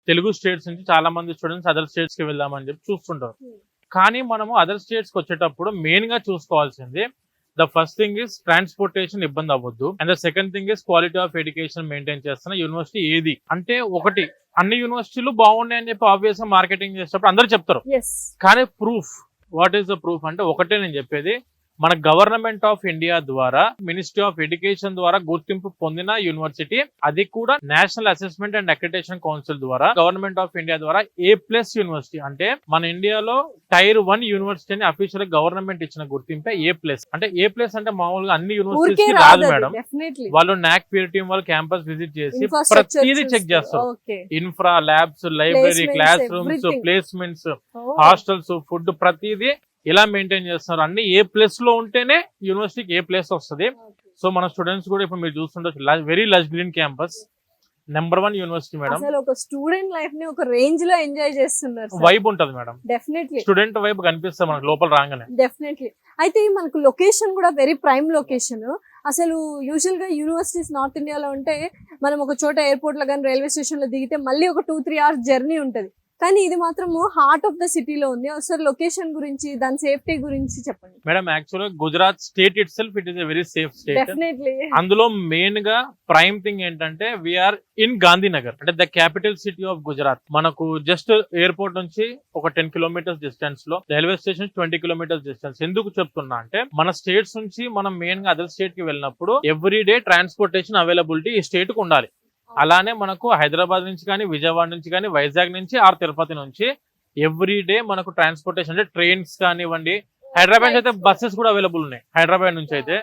Telugu states నుంచి చాలా మంది స్టూడెంట్స్ అదర్ స్టేట్స్ కి వెళ్దామని చెప్పి చూస్తుంటారు. కానీ మనము అదర్ స్టేట్స్ కి వచ్చేటప్పుడు మెయిన్ గా చూసుకోవాల్సింది the first thing is transportation ఇబ్బంది అవ్వద్దు, and the second thing is quality of education maintain చేస్తున్న యూనివర్సిటీ ఏది అంటే. ఒకటి, అన్ని యూనివర్సిటీలు బాగున్నాయి అని చెప్పి ఆబ్వియస్ గా మార్కెటింగ్ చేసేటప్పుడు అందరూ చెప్తారు, కానీ proof, what is the proof అంటే ఒకటే నేను చెప్పేది, మన గవర్నమెంట్ ఆఫ్ ఇండియా ద్వారా మినిస్ట్రీ ఆఫ్ ఎడ్యుకేషన్ ద్వారా గుర్తింపు పొందిన యూనివర్సిటీ, అది కూడా national assessment and accreditation council ద్వారా గవర్నమెంట్ ఆఫ్ ఇండియా ద్వారా A+ యూనివర్సిటీ అంటే మన ఇండియాలో టైర్ 1 యూనివర్సిటీ అని అఫీషియల్ గవర్నమెంట్ ఇచ్చిన గుర్తింపే A+. అంటే A+ అంటే మామూలుగా అన్ని యూనివర్సిటీస్ రాదు మేడం. వాళ్ళు NAAC పీర్ టీమ్ వాళ్ళు క్యాంపస్ విజిట్ చేసి ప్రతిదీ చెక్ చేస్తారు. Infra, labs, library, class rooms, placements, hostels, food, ప్రతిదీ ఇలా మెయింటైన్ చేస్తున్నారు. అన్ని A+ లో ఉంటేనే యూనివర్సిటీకి A+ వస్తుంది. సో మన స్టూడెంట్స్ కూడా ఇప్పుడు మీరు చూస్తుంటారు, very lush green campus, number 1 university madam. అసలు ఒక స్టూడెంట్ లైఫ్ ని ఒక రేంజ్ లో ఎంజాయ్ చేస్తున్నారు. వైబ్ ఉంటది మేడం, డెఫినెట్లీ స్టూడెంట్ వైబ్ కనిపిస్తుంది మనకు లోపల రాగానే. డెఫినెట్లీ. అయితే మనకు లొకేషన్ కూడా వెరీ ప్రైమ్ లొకేషన్. అసలు యూజువల్ గా యూనివర్సిటీస్ నార్త్ ఇండియాలో ఉంటే మనం ఒక చోట ఎయిర్పోర్ట్ లో కానీ రైల్వే స్టేషన్ లో దిగితే మళ్ళీ ఒక 2-3 hours జర్నీ ఉంటది, కానీ ఇది మాత్రం హార్ట్ ఆఫ్ ద సిటీలో ఉంది. ఒకసారి లొకేషన్ గురించి, దాని సేఫ్టీ గురించి చెప్పండి మేడం. యాక్చువల్గా Gujarat state it self it is a very safe state. Definitely. అందులో మెయిన్ గా ప్రైమ్ థింగ్ ఏంటంటే వీఆర్ ఇన్ గాంధీనగర్, అంటే the capital city of Gujarat. మనకు జస్ట్ ఎయిర్పోర్ట్ నుంచి ఒక 10 kilometers డిస్టెన్స్ లో, రైల్వే స్టేషన్ 20 kilometers డిస్టెన్స్. ఎందుకు చెప్తున్నా అంటే మన స్టేట్స్ నుంచి మనం మెయిన్ గా అదర్ స్టేట్ కి వెళ్ళినప్పుడు ఎవ్రీ డే ట్రాన్స్పోర్టేషన్ అవైలబిలిటీ ఈ స్టేట్ కు ఉండాలి. అలానే మనకు హైదరాబాద్ నుంచి కానీ, విజయవాడ నుంచి కానీ, వైజాగ్ నుంచి ఆర్ తిరుపతి నుంచి ఎవ్రీ డే మనకు ట్రాన్స్పోర్టేషన్ అంటే ట్రైన్స్ కానివ్వండి, హైదరాబాద్ అయితే బస్సెస్ కూడా అవైలబుల్ ఉన్నాయి హైదరాబాద్ నుంచి అయితే,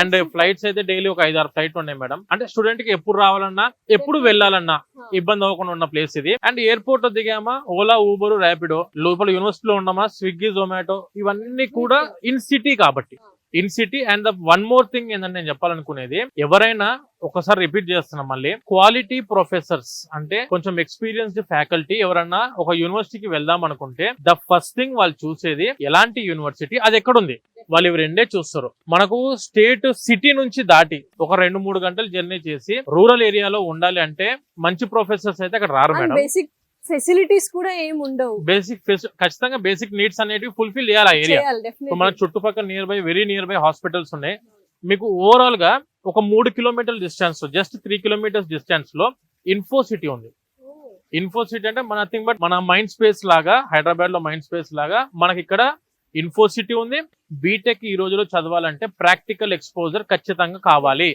అండ్ ఫ్లైట్స్ అయితే డైలీ ఒక 5-6 ఫ్లైట్లు ఉన్నాయి మేడం. అంటే స్టూడెంట్ కి ఎప్పుడు రావాలన్నా, ఎప్పుడు వెళ్ళాలన్నా ఇబ్బంది అవ్వకుండా ఉన్న ప్లేస్ ఇది. అండ్ ఎయిర్పోర్ట్ లో దిగామా ఓలా, ఊబర్, ర్యాపిడో, లోపల యూనివర్సిటీలో ఉన్నామా స్విగ్గీ, జొమాటో, ఇవన్నీ కూడా ఇన్ సిటీ కాబట్టి, in city. And the one more thing ఏంటంటే నేను చెప్పాలనుకునేది, ఎవరైనా ఒకసారి రిపీట్ చేస్తున్నా మళ్ళీ, క్వాలిటీ ప్రొఫెసర్స్ అంటే కొంచెం ఎక్స్పీరియన్స్డ్ ఫ్యాకల్టీ ఎవరన్నా ఒక యూనివర్సిటీకి వెళ్దాం అనుకుంటే ద ఫస్ట్ థింగ్ వాళ్ళు చూసేది ఎలాంటి యూనివర్సిటీ, అది ఎక్కడుంది, వాళ్ళు ఇవి రెండే చూస్తారు. మనకు స్టేట్ సిటీ నుంచి దాటి ఒక 2-3 గంటలు జర్నీ చేసి రూరల్ ఏరియాలో ఉండాలి అంటే మంచి ప్రొఫెసర్స్ అయితే అక్కడ రారు మేడం. ఫెసిలిటీస్ కూడా ఏమి ఉండవు. ఖచ్చితంగా బేసిక్ నీడ్స్ అనేవి ఫుల్ఫిల్ చేయాలి ఆ ఏరియా. మన చుట్టుపక్కల వెరీ నియర్ బై హాస్పిటల్స్ ఉన్నాయి. మీకు ఓవరాల్ గా ఒక 3 kilometer distance, just 3 kilometers distance లో ఇన్ఫో సిటీ ఉంది. ఇన్ఫో సిటీ అంటే నథింగ్ బట్ మన మైండ్ స్పేస్ లాగా, హైదరాబాద్ లో మైండ్ స్పేస్ లాగా మనకి ఇక్కడ ఇన్ఫో సిటీ ఉంది. బీటెక్ ఈ రోజులో చదవాలంటే ప్రాక్టికల్ ఎక్స్పోజర్ ఖచ్చితంగా కావాలి,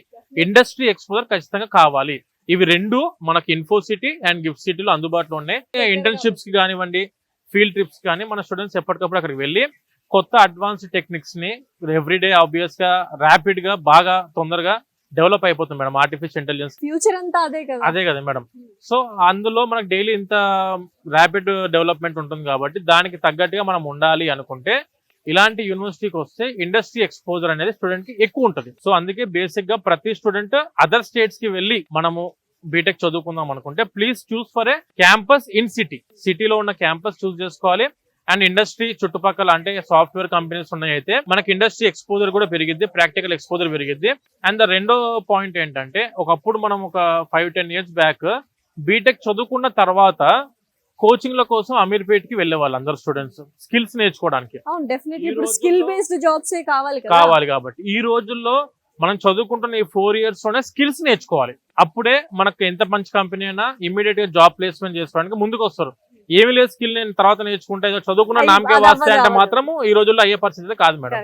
ఇండస్ట్రీ ఎక్స్పోజర్ ఖచ్చితంగా కావాలి. ఇవి రెండు మనకి ఇన్ఫో సిటీ అండ్ గిఫ్ట్ సిటీలో అందుబాటులో ఉన్నాయి. ఇంటర్న్షిప్స్ కి కానివ్వండి, ఫీల్డ్ ట్రిప్స్ కానీ మన స్టూడెంట్స్ ఎప్పటికప్పుడు అక్కడికి వెళ్ళి కొత్త అడ్వాన్స్డ్ టెక్నిక్స్ ని ఎవ్రీడే ఆబ్వియస్ గా ర్యాపిడ్ గా బాగా తొందరగా డెవలప్ అయిపోతుంది మేడం. ఆర్టిఫిషియల్ ఇంటెలిజెన్స్ ఫ్యూచర్ అంతా అదే కదా మేడం. సో అందులో మనకు డైలీ ఇంత ర్యాపిడ్ డెవలప్మెంట్ ఉంటుంది కాబట్టి దానికి తగ్గట్టుగా మనం ఉండాలి అనుకుంటే ఇలాంటి యూనివర్సిటీకి వస్తే ఇండస్ట్రీ ఎక్స్పోజర్ అనేది స్టూడెంట్ కి ఎక్కువ ఉంటుంది. సో అందుకే బేసిక్ గా ప్రతి స్టూడెంట్ అదర్ స్టేట్స్ కి వెళ్ళి మనము బీటెక్ చదువుకుందాం అనుకుంటే please choose for a campus in city. సిటీలో ఉన్న క్యాంపస్ చూస్ చేసుకోవాలి. అండ్ ఇండస్ట్రీ చుట్టుపక్కల అంటే సాఫ్ట్వేర్ కంపెనీస్ ఉన్నాయి అయితే మనకి ఇండస్ట్రీ ఎక్స్పోజర్ కూడా పెరిగిద్ది, ప్రాక్టికల్ ఎక్స్పోజర్ పెరిగిద్ది. అండ్ ద రెండో పాయింట్ ఏంటంటే, ఒకప్పుడు మనం ఒక 5-10 years బ్యాక్ బీటెక్ చదువుకున్న తర్వాత కోచింగ్ ల కోసం అమీర్పేట్ కి వెళ్లే వాళ్ళు అందరు స్టూడెంట్స్ స్కిల్స్ నేర్చుకోవడానికి. కావాలి కాబట్టి ఈ రోజుల్లో మనం చదువుకుంటున్న ఈ 4 years లోనే స్కిల్స్ నేర్చుకోవాలి. అప్పుడే మనకు ఎంత మంచి కంపెనీ అయినా ఇమీడియట్ గా జాబ్ ప్లేస్మెంట్ చేసుకోవడానికి ముందుకు వస్తారు. ఏమి లేదు స్కిల్ నేను తర్వాత నేర్చుకుంటే చదువుకున్న నామకే వాస్తే అంటే మాత్రము ఈ రోజుల్లో అయ్యే పరిస్థితి కాదు మేడం.